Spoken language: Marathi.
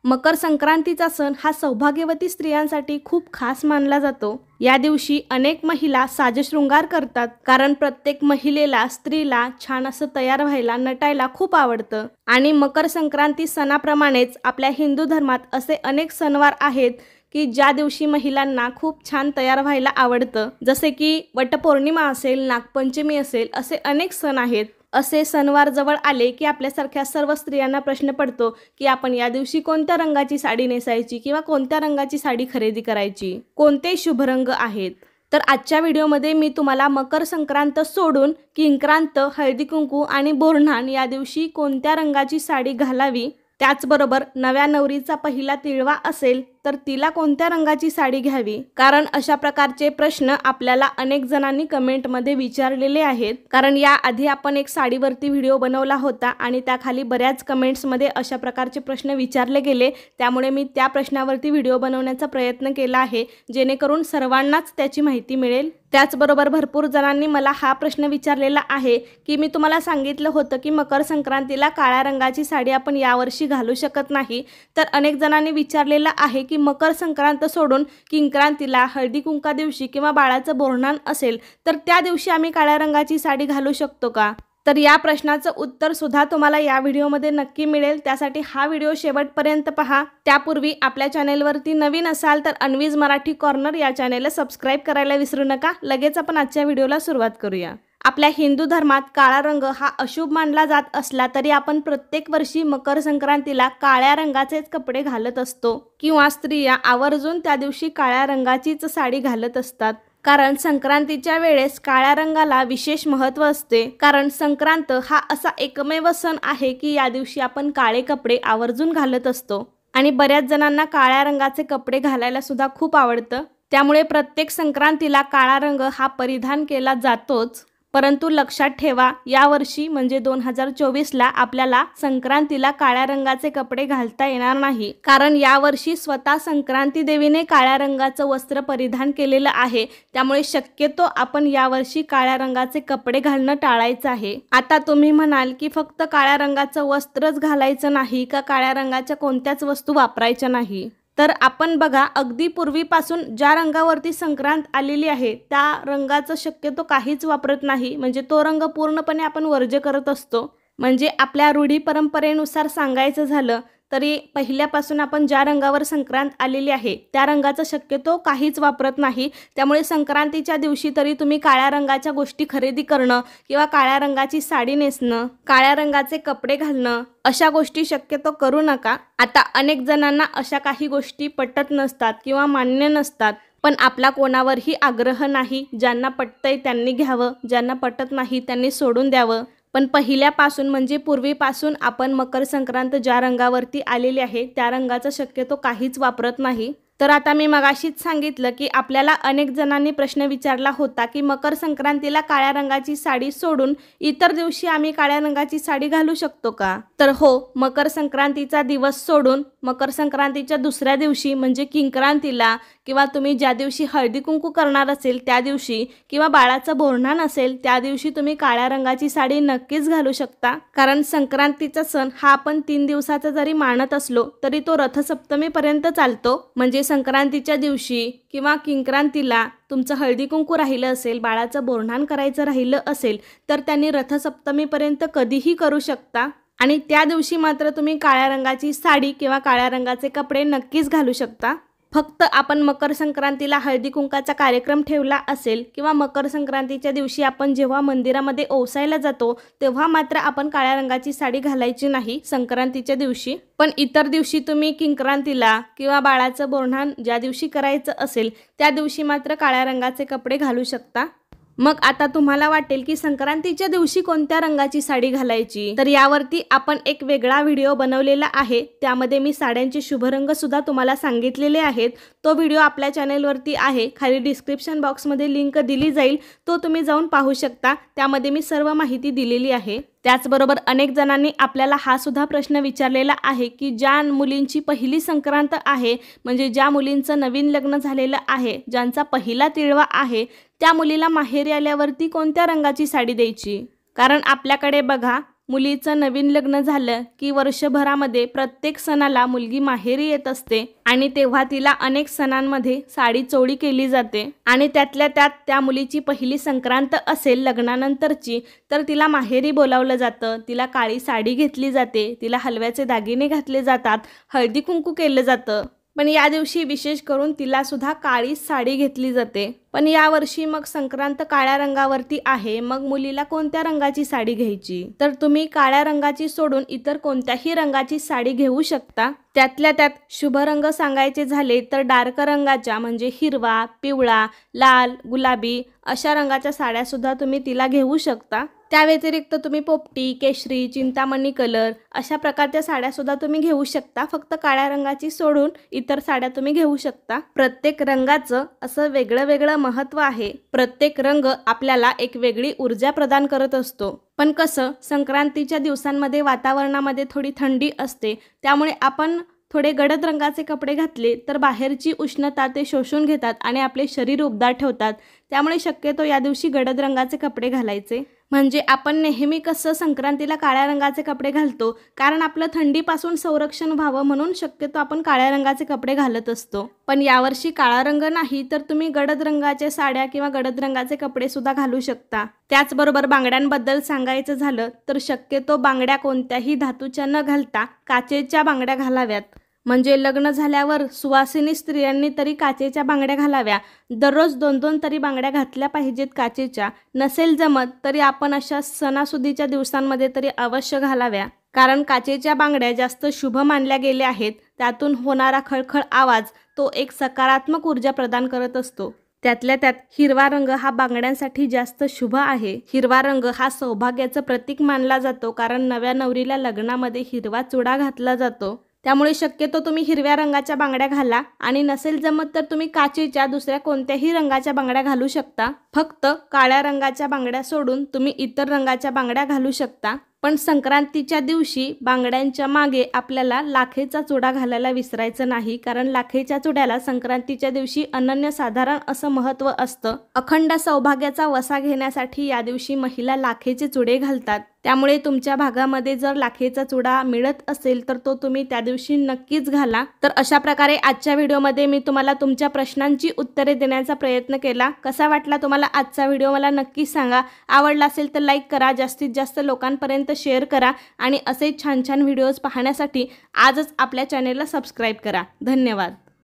मकर संक्रांतीचा सण हा सौभाग्यवती स्त्रियांसाठी खूप खास मानला जातो। या दिवशी अनेक महिला साजशृंगार करतात, कारण प्रत्येक महिलेला स्त्रीला छान असं तयार व्हायला नटायला खूप आवडतं। आणि मकर संक्रांती सणाप्रमाणेच आपल्या हिंदू धर्मात असे अनेक सणवार आहेत की ज्या दिवशी महिलांना खूप छान तयार व्हायला आवडतं, जसे की वटपौर्णिमा असेल, नागपंचमी असेल, असे अनेक सण आहेत। असे सणवार जवळ आले की आपल्यासारख्या सर्व स्त्रियांना प्रश्न पडतो की आपण या दिवशी कोणत्या रंगाची साडी नेसायची किंवा कोणत्या रंगाची साडी खरेदी करायची, कोणते शुभ रंग आहेत। तर आजच्या व्हिडिओमध्ये मी तुम्हाला मकर संक्रांत सोडून किंक्रांत, हळदी कुंकू आणि बोरन्हाण या दिवशी कोणत्या रंगाची साडी घालावी, त्याचबरोबर नव्या नवरीचा पहिला तिळवा असेल तर तिला कोणत्या रंगाची साडी घ्यावी, कारण अशा प्रकारचे प्रश्न आपल्याला अनेक जणांनी कमेंटमध्ये विचारलेले आहेत। कारण या आधी आपण एक साडीवरती व्हिडिओ बनवला होता आणि त्याखाली बऱ्याच कमेंट्समध्ये अशा प्रकारचे प्रश्न विचारले गेले, त्यामुळे मी त्या प्रश्नावरती व्हिडिओ बनवण्याचा प्रयत्न केला आहे, जेणेकरून सर्वांनाच त्याची माहिती मिळेल। त्याचबरोबर भरपूर जणांनी मला हा प्रश्न विचारलेला आहे की मी तुम्हाला सांगितलं होतं की मकर संक्रांतीला काळ्या रंगाची साडी आपण यावर्षी घालू शकत नाही, तर अनेक जणांनी विचारलेलं आहे की मकर संक्रांत सोडून किंक्रांतीला, हळदी कुंका दिवशी किंवा बाळाचं बोरन्हाण असेल तर त्या दिवशी आम्ही काळ्या रंगाची साडी घालू शकतो का। तर या प्रश्नाचं उत्तर सुद्धा तुम्हाला या व्हिडिओमध्ये नक्की मिळेल, त्यासाठी हा व्हिडिओ शेवटपर्यंत पहा। त्यापूर्वी आपल्या चॅनेलवरती नवीन असाल तर अन्वीज मराठी कॉर्नर या चॅनेलला सबस्क्राइब करायला विसरू नका। लगेच आपण आजच्या व्हिडिओला सुरुवात करूया। आपल्या हिंदू धर्मात काळा रंग हा अशुभ मानला जात असला तरी आपण प्रत्येक वर्षी मकर संक्रांतीला काळ्या रंगाचेच कपडे घालत असतो किंवा स्त्रिया आवर्जून त्या दिवशी काळ्या रंगाचीच साडी घालत असतात, कारण संक्रांतीच्या वेळेस काळ्या रंगाला विशेष महत्त्व असते। कारण संक्रांत हा असा एकमेव सण आहे की या दिवशी आपण काळे कपडे आवर्जून घालत असतो आणि बऱ्याच जणांना काळ्या रंगाचे कपडे घालायला सुद्धा खूप आवडतं, त्यामुळे प्रत्येक संक्रांतीला काळा रंग हा परिधान केला जातोच। परंतु लक्षात ठेवा, यावर्षी म्हणजे 2024ला आपल्याला संक्रांतीला काळ्या रंगाचे कपडे घालता येणार नाही, कारण यावर्षी स्वतः संक्रांती देवीने काळ्या रंगाचं वस्त्र परिधान केलेलं आहे, त्यामुळे शक्यतो आपण यावर्षी काळ्या रंगाचे कपडे घालणं टाळायचं आहे। आता तुम्ही म्हणाल की फक्त काळ्या रंगाचं वस्त्रच घालायचं नाही का, काळ्या रंगाच्या कोणत्याच वस्तू वापरायच्या नाही। तर आपण बघा, अगदी पूर्वीपासून ज्या रंगावरती संक्रांत आलेली आहे त्या रंगाचं शक्यतो काहीच वापरत नाही, म्हणजे तो रंग पूर्णपणे आपण वर्ज्य करत असतो। म्हणजे आपल्या रूढी परंपरेनुसार सांगायचं झालं तरी पहिल्यापासून आपण ज्या रंगावर संक्रांत आलेली आहे त्या रंगाचं शक्यतो काहीच वापरत नाही। त्यामुळे संक्रांतीच्या दिवशी तरी तुम्ही काळ्या रंगाच्या गोष्टी खरेदी करणं किंवा काळ्या रंगाची साडी नेसणं, काळ्या रंगाचे कपडे घालणं अशा गोष्टी शक्यतो करू नका। आता अनेक जणांना अशा काही गोष्टी पटत नसतात किंवा मान्य नसतात, पण आपला कोणावरही आग्रह नाही। ज्यांना पटतंय त्यांनी घ्यावं, ज्यांना पटत नाही त्यांनी सोडून द्यावं। पण पहिल्यापासून म्हणजे पूर्वीपासून आपण मकर संक्रांत ज्या रंगावरती आलेली आहे त्या रंगाचा शक्यतो काहीच वापरत नाही। तर आता मी मगाशीच सांगितलं की आपल्याला अनेक जणांनी प्रश्न विचारला होता की मकर संक्रांतीला काळ्या रंगाची साडी सोडून इतर दिवशी आम्ही काळ्या रंगाची साडी घालू शकतो का। तर हो, मकर संक्रांतीचा दिवस सोडून मकर संक्रांतीच्या दुसऱ्या दिवशी म्हणजे किंक्रांतीला किंवा तुम्ही ज्या दिवशी हळदी कुंकू करणार असेल त्या दिवशी किंवा बाळाचं बोरन्हाण असेल त्या दिवशी तुम्ही काळ्या रंगाची साडी नक्कीच घालू शकता। कारण संक्रांतीचा सण हा आपण 3 दिवसाचा जरी मानत असलो तरी तो रथसप्तमीपर्यंत चालतो। म्हणजे संक्रांतीच्या दिवशी किंवा किंक्रांतीला तुमचं हळदी कुंकू राहिलं असेल, बाळाचं बोरन्हाण करायचं राहिलं असेल तर त्यांनी रथसप्तमीपर्यंत कधीही करू शकता आणि त्या दिवशी मात्र तुम्ही काळ्या रंगाची साडी किंवा काळ्या रंगाचे कपडे नक्कीच घालू शकता। फक्त आपण मकर संक्रांतीला हळदी कुंकाचा कार्यक्रम ठेवला असेल किंवा मकर संक्रांतीच्या दिवशी आपण जेव्हा मंदिरामध्ये ओसायला जातो तेव्हा मात्र आपण काळ्या रंगाची साडी घालायची नाही संक्रांतीच्या दिवशी। पण इतर दिवशी तुम्ही किंक्रांतीला किंवा बाळाचं बोरन्हाण ज्या दिवशी करायचं असेल त्या दिवशी मात्र काळ्या रंगाचे कपडे घालू शकता। मग आता तुम्हाला वाटेल की संक्रांतीच्या दिवशी कोणत्या रंगाची साडी घालायची, तर यावरती आपण एक वेगळा व्हिडिओ बनवलेला आहे, त्यामध्ये मी साड्यांचे शुभ रंग सुद्धा तुम्हाला सांगितलेले आहेत। तो व्हिडिओ आपल्या चॅनेलवरती आहे, खाली डिस्क्रिप्शन बॉक्समध्ये लिंक दिली जाईल, तो तुम्ही जाऊन पाहू शकता, त्यामध्ये मी सर्व माहिती दिलेली आहे। त्याचबरोबर अनेक जणांनी आपल्याला हा सुद्धा प्रश्न विचारलेला आहे की ज्या मुलींची पहिली संक्रांत आहे, म्हणजे ज्या मुलींचं नवीन लग्न झालेलं आहे, ज्यांचा पहिला तिळवा आहे, त्या मुलीला माहेरी आल्यावरती कोणत्या रंगाची साडी द्यायची। कारण आपल्याकडे बघा मुलीचं नवीन लग्न झालं की वर्षभरामध्ये प्रत्येक सणाला मुलगी माहेरी येत असते आणि तेव्हा तिला अनेक सणांमध्ये साडी चोळी केली जाते आणि त्यातल्या त्यात त्या मुलीची पहिली संक्रांत असेल लग्नानंतरची तर तिला माहेरी बोलावलं जातं, तिला काळी साडी घेतली जाते, तिला हलव्याचे दागिने घातले जातात, हळदी कुंकू केलं जातं। पण या दिवशी विशेष करून तिला सुद्धा काळी साडी घेतली जाते। पण यावर्षी मग संक्रांत काळ्या रंगावरती आहे, मग मुलीला कोणत्या रंगाची साडी घ्यायची? तर तुम्ही काळ्या रंगाची सोडून इतर कोणत्याही रंगाची साडी घेऊ शकता। त्यातल्या त्यात शुभ रंग सांगायचे झाले तर डार्क रंगाच्या म्हणजे हिरवा, पिवळा, लाल, गुलाबी अशा रंगाच्या साड्या सुद्धा तुम्ही तिला घेऊ शकता। त्या व्यतिरिक्त तुम्ही पोपटी, केशरी, चिंतामणी कलर अशा प्रकारच्या साड्या सुद्धा तुम्ही घेऊ शकता। फक्त काळ्या रंगाची सोडून इतर साड्या तुम्ही घेऊ शकता। प्रत्येक रंगाचं असं वेगळं वेगळं महत्त्व आहे। प्रत्येक रंग आपल्याला एक वेगळी ऊर्जा प्रदान करत असतो। पण कसं संक्रांतीच्या दिवसांमध्ये वातावरणामध्ये थोडी थंडी असते, त्यामुळे आपण थोडे गडद रंगाचे कपडे घातले तर बाहेरची उष्णता ते शोषून घेतात आणि आपले शरीर उबदार ठेवतात। त्यामुळे शक्यतो या दिवशी गडद रंगाचे कपडे घालायचे। म्हणजे आपण नेहमी कसं संक्रांतीला काळ्या रंगाचे कपडे घालतो, कारण आपलं थंडीपासून संरक्षण व्हावं म्हणून शक्यतो आपण काळ्या रंगाचे कपडे घालत असतो। पण यावर्षी काळा रंग नाही तर तुम्ही गडद रंगाच्या साड्या किंवा गडद रंगाचे कपडे सुद्धा घालू शकता। त्याचबरोबर बांगड्यांबद्दल सांगायचं झालं तर शक्यतो बांगड्या कोणत्याही धातूच्या न घालता काचेच्या बांगड्या घालाव्यात। म्हणजे लग्न झाल्यावर सुवासिनी स्त्रियांनी तरी काचेच्या बांगड्या घालाव्या। दररोज 2-2 तरी बांगड्या घातल्या पाहिजेत काचेच्या। नसेल जमत तरी आपण अशा सणासुदीच्या दिवसांमध्ये तरी अवश्य घालाव्या, कारण काचेच्या बांगड्या जास्त शुभ मानल्या गेल्या आहेत। त्यातून होणारा खळखळ आवाज तो एक सकारात्मक ऊर्जा प्रदान करत असतो। त्यातल्या त्यात हिरवा रंग हा बांगड्यांसाठी जास्त शुभ आहे। हिरवा रंग हा सौभाग्याचं प्रतीक मानला जातो, कारण नव्या नवरीला लग्नामध्ये हिरवा चुडा घातला जातो। त्यामुळे शक्यतो तुम्ही हिरव्या रंगाच्या बांगड्या घाला आणि नसेल जमत तर तुम्ही काचेच्या दुसऱ्या कोणत्याही रंगाच्या बांगड्या घालू शकता। फक्त काळ्या रंगाच्या बांगड्या सोडून तुम्ही इतर रंगाच्या बांगड्या घालू शकता। पण संक्रांतीच्या दिवशी बांगड्यांच्या मागे आपल्याला लाखेचा चुडा घालायला विसरायचं नाही, कारण लाखेच्या चुड्याला संक्रांतीच्या दिवशी अनन्यसाधारण असं महत्त्व असतं। अखंड सौभाग्याचा वसा घेण्यासाठी या दिवशी महिला लाखेचे चुडे घालतात। त्यामुळे तुमच्या भागामध्ये जर लाखेचा चुडा मिळत असेल तर तो तुम्ही त्या दिवशी नक्कीच घाला। तर अशा प्रकारे आजच्या व्हिडिओमध्ये मी तुम्हाला तुमच्या प्रश्नांची उत्तरे देण्याचा प्रयत्न केला। कसा वाटला तुम्हाला आजचा व्हिडिओ मला नक्की सांगा। आवडला असेल तर लाईक करा, जास्तीत जास्त लोकांपर्यंत शेअर करा आणि असे छान छान व्हिडिओज पाहण्यासाठी आजच आपल्या चॅनेलला सबस्क्राईब करा। धन्यवाद।